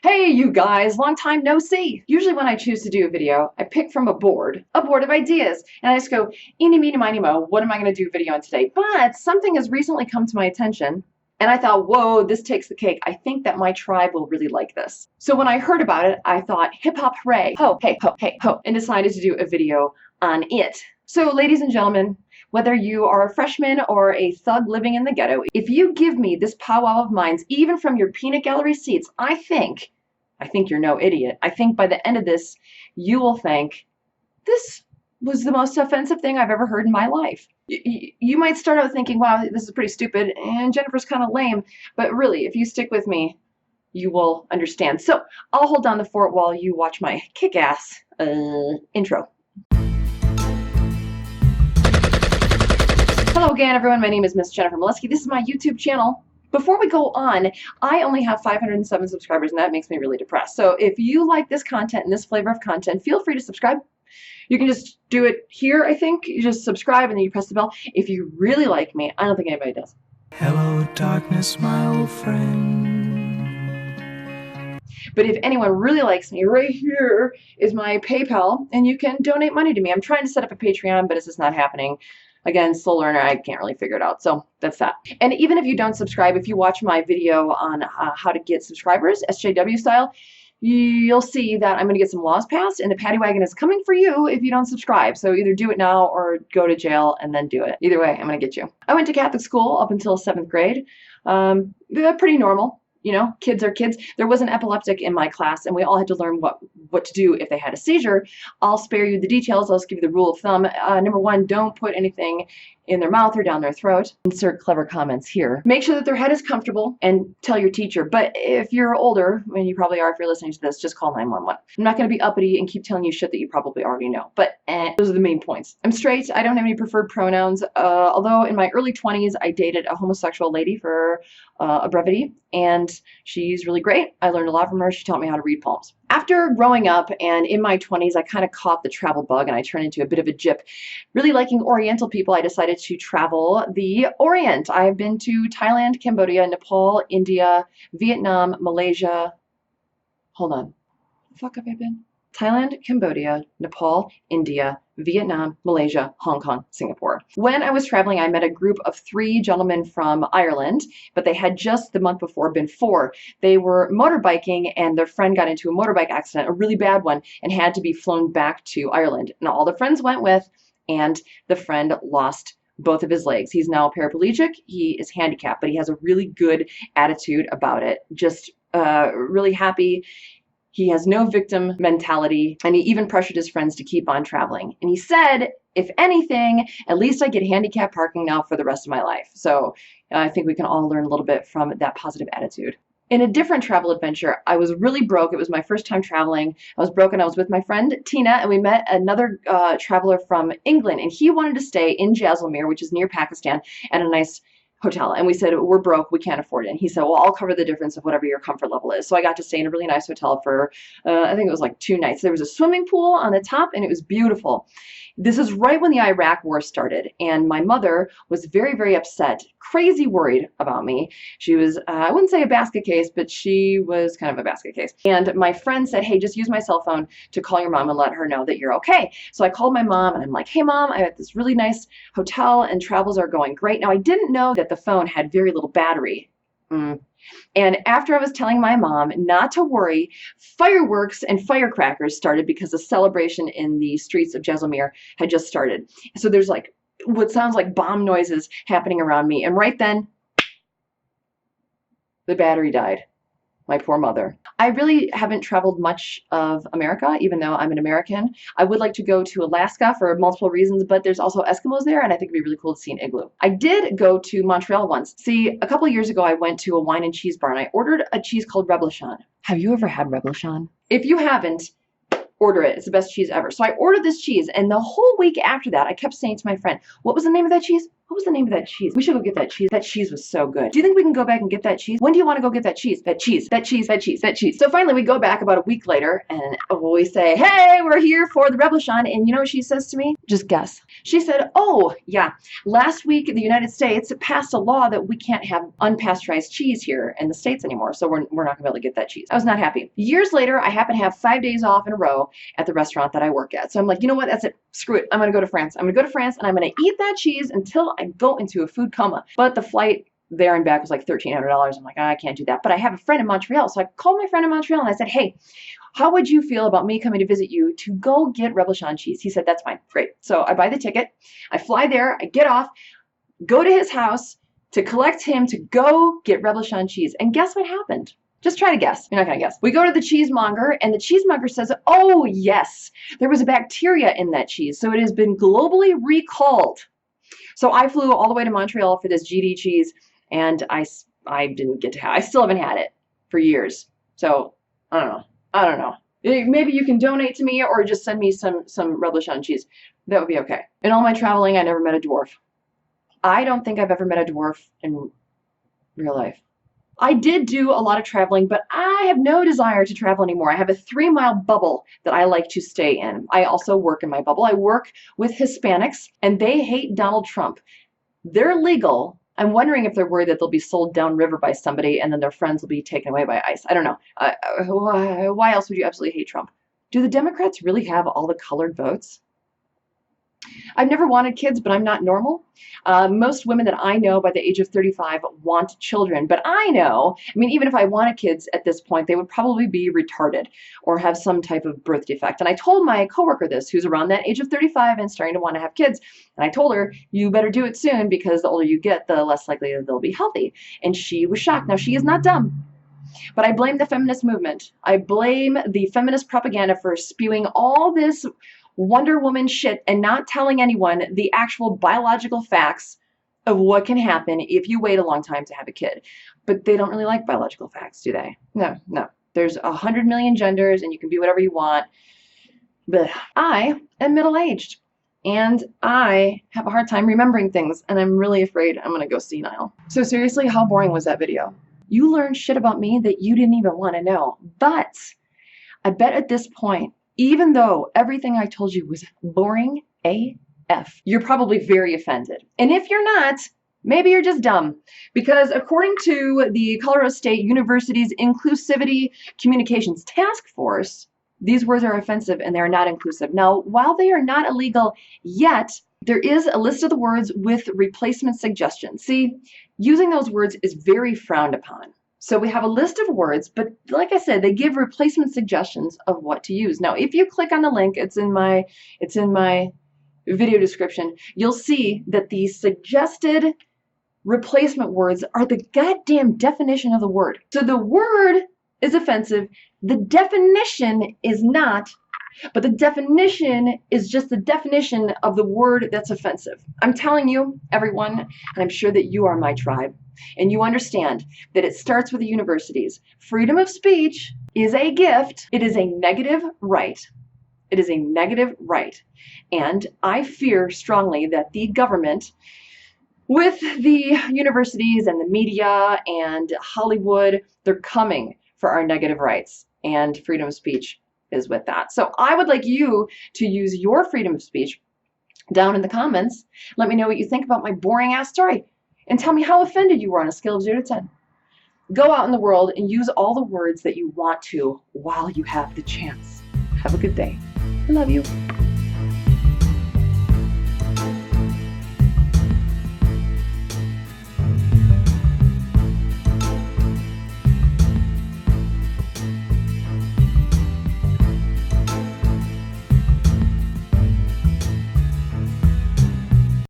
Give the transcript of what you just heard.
Hey, you guys, long time no see. Usually when I choose to do a video, I pick from a board of ideas, and I just go, eeny, meeny, miny, mo, what am I going to do a video on today? But something has recently come to my attention, and I thought, whoa, this takes the cake. I think that my tribe will really like this. So when I heard about it, I thought, hip hop hooray, ho, hey, ho, hey, ho, and decided to do a video on it. So ladies and gentlemen, whether you are a freshman or a thug living in the ghetto, if you give me this powwow of minds, even from your peanut gallery seats, I think you're no idiot. I think by the end of this, you will think, this was the most offensive thing I've ever heard in my life. You might start out thinking, wow, this is pretty stupid, and Jennifer's kind of lame. But really, if you stick with me, you will understand. So I'll hold down the fort while you watch my kick-ass intro. Hello again, everyone. My name is Miss Jennifer Moleski. This is my YouTube channel. Before we go on, I only have 507 subscribers, and that makes me really depressed. So if you like this content and this flavor of content, feel free to subscribe. You can just do it here, I think. You just subscribe, and then you press the bell. If you really like me, I don't think anybody does. Hello, darkness, my old friend. But if anyone really likes me, right here is my PayPal, and you can donate money to me. I'm trying to set up a Patreon, but it's just not happening. Again, slow learner, I can't really figure it out. So that's that. And even if you don't subscribe, if you watch my video on how to get subscribers, SJW style, you'll see that I'm going to get some laws passed, and the paddy wagon is coming for you if you don't subscribe. So either do it now or go to jail and then do it. Either way, I'm going to get you. I went to Catholic school up until 7th grade. Pretty normal. You know, kids are kids. There was an epileptic in my class, and we all had to learn what to do if they had a seizure. I'll spare you the details. I'll just give you the rule of thumb. Number one, don't put anything in their mouth or down their throat. Insert clever comments here. Make sure that their head is comfortable and tell your teacher. But if you're older, and you probably are if you're listening to this, just call 911. I'm not going to be uppity and keep telling you shit that you probably already know. But those are the main points. I'm straight. I don't have any preferred pronouns. Although in my early 20s, I dated a homosexual lady for a brevity, and she's really great. I learned a lot from her. She taught me how to read poems. After growing up and in my 20s, I kind of caught the travel bug, and I turned into a bit of a gyp. Really liking Oriental people, I decided to travel the Orient. I've been to Thailand, Cambodia, Nepal, India, Vietnam, Malaysia. Hold on. The fuck have I been? Thailand, Cambodia, Nepal, India, Vietnam, Malaysia, Hong Kong, Singapore. When I was traveling, I met a group of 3 gentlemen from Ireland, but they had just the month before been 4. They were motorbiking, and their friend got into a motorbike accident, a really bad one, and had to be flown back to Ireland. And all the friends went with, and the friend lost both of his legs. He's now paraplegic. He is handicapped, but he has a really good attitude about it. Just really happy. He has no victim mentality, and he even pressured his friends to keep on traveling. And he said, if anything, at least I get handicap parking now for the rest of my life. So I think we can all learn a little bit from that positive attitude. In a different travel adventure, I was really broke. It was my first time traveling. I was broke, and I was with my friend Tina, and we met another traveler from England, and he wanted to stay in Jaisalmer, which is near Pakistan, at a nice hotel. And we said, we're broke, we can't afford it. And he said, well, I'll cover the difference of whatever your comfort level is. So I got to stay in a really nice hotel for, I think it was like 2 nights. There was a swimming pool on the top, and it was beautiful. This is right when the Iraq war started, and my mother was very, very upset, crazy worried about me. She was, I wouldn't say a basket case, but she was kind of a basket case. And my friend said, hey, just use my cell phone to call your mom and let her know that you're okay. So I called my mom, and I'm like, hey, Mom, I'm at this really nice hotel, and travels are going great. Now, I didn't know that the phone had very little battery. And after I was telling my mom not to worry, fireworks and firecrackers started because the celebration in the streets of Jaisalmer had just started. So there's like what sounds like bomb noises happening around me. And right then, the battery died. My poor mother. I really haven't traveled much of America, even though I'm an American. I would like to go to Alaska for multiple reasons, but there's also Eskimos there, and I think it'd be really cool to see an igloo. I did go to Montreal once. See, a couple of years ago, I went to a wine and cheese bar, and I ordered a cheese called Reblochon. Have you ever had Reblochon? If you haven't, order it. It's the best cheese ever. So I ordered this cheese, and the whole week after that, I kept saying to my friend, what was the name of that cheese? What was the name of that cheese? We should go get that cheese. That cheese was so good. Do you think we can go back and get that cheese? When do you want to go get that cheese? That cheese, that cheese, that cheese, that cheese. So finally we go back about a week later and we say, hey, we're here for the Revolution. And you know what she says to me? Just guess. She said, oh, yeah, last week the United States passed a law that we can't have unpasteurized cheese here in the States anymore. So we're not going to be able to get that cheese. I was not happy. Years later, I happen to have 5 days off in a row at the restaurant that I work at. So I'm like, you know what? That's it. Screw it. I'm going to go to France. I'm going to go to France and I'm going to eat that cheese until I go into a food coma. But the flight there and back was like $1,300. I'm like, I can't do that. But I have a friend in Montreal. So I called my friend in Montreal and I said, hey, how would you feel about me coming to visit you to go get Reblochon cheese? He said, that's fine. Great. So I buy the ticket. I fly there. I get off, go to his house to collect him to go get Reblochon cheese. And guess what happened? Just try to guess. You're not going to guess. We go to the cheesemonger, and the cheesemonger says, oh, yes, there was a bacteria in that cheese, so it has been globally recalled. So I flew all the way to Montreal for this GD cheese, and I didn't get to have it. I still haven't had it for years. So I don't know. Maybe you can donate to me or just send me some Reblochon cheese. That would be okay. In all my traveling, I never met a dwarf. I don't think I've ever met a dwarf in real life. I did do a lot of traveling, but I have no desire to travel anymore. I have a 3-mile bubble that I like to stay in. I also work in my bubble. I work with Hispanics, and they hate Donald Trump. They're legal. I'm wondering if they're worried that they'll be sold downriver by somebody, and then their friends will be taken away by ICE. I don't know. Why else would you absolutely hate Trump? Do the Democrats really have all the colored votes? I've never wanted kids, but I'm not normal. Most women that I know by the age of 35 want children, but I know, even if I wanted kids at this point, they would probably be retarded or have some type of birth defect. And I told my coworker this, who's around that age of 35 and starting to want to have kids. And I told her, you better do it soon because the older you get, the less likely they'll be healthy. And she was shocked. Now, she is not dumb. But I blame the feminist movement. I blame the feminist propaganda for spewing all this Wonder Woman shit and not telling anyone the actual biological facts of what can happen if you wait a long time to have a kid. But they don't really like biological facts, do they? No. There's 100 million genders and you can be whatever you want. But I am middle-aged and I have a hard time remembering things and I'm really afraid I'm going to go senile. So seriously, how boring was that video? You learned shit about me that you didn't even want to know. But I bet at this point, even though everything I told you was boring AF, you're probably very offended. And if you're not, maybe you're just dumb. Because according to the Colorado State University's Inclusivity Communications Task Force, these words are offensive and they are not inclusive. Now, while they are not illegal yet, there is a list of the words with replacement suggestions. See, using those words is very frowned upon. So we have a list of words, but like I said, they give replacement suggestions of what to use. Now, if you click on the link, it's in my video description, you'll see that the suggested replacement words are the goddamn definition of the word. So the word is offensive, the definition is not, but the definition is just the definition of the word that's offensive. I'm telling you, everyone, and I'm sure that you are my tribe, and you understand that it starts with the universities. Freedom of speech is a gift. It is a negative right. It is a negative right. And I fear strongly that the government, with the universities and the media and Hollywood, they're coming for our negative rights. And freedom of speech is with that. So I would like you to use your freedom of speech down in the comments. Let me know what you think about my boring ass story. And tell me how offended you were on a scale of 0 to 10. Go out in the world and use all the words that you want to while you have the chance. Have a good day. I love you.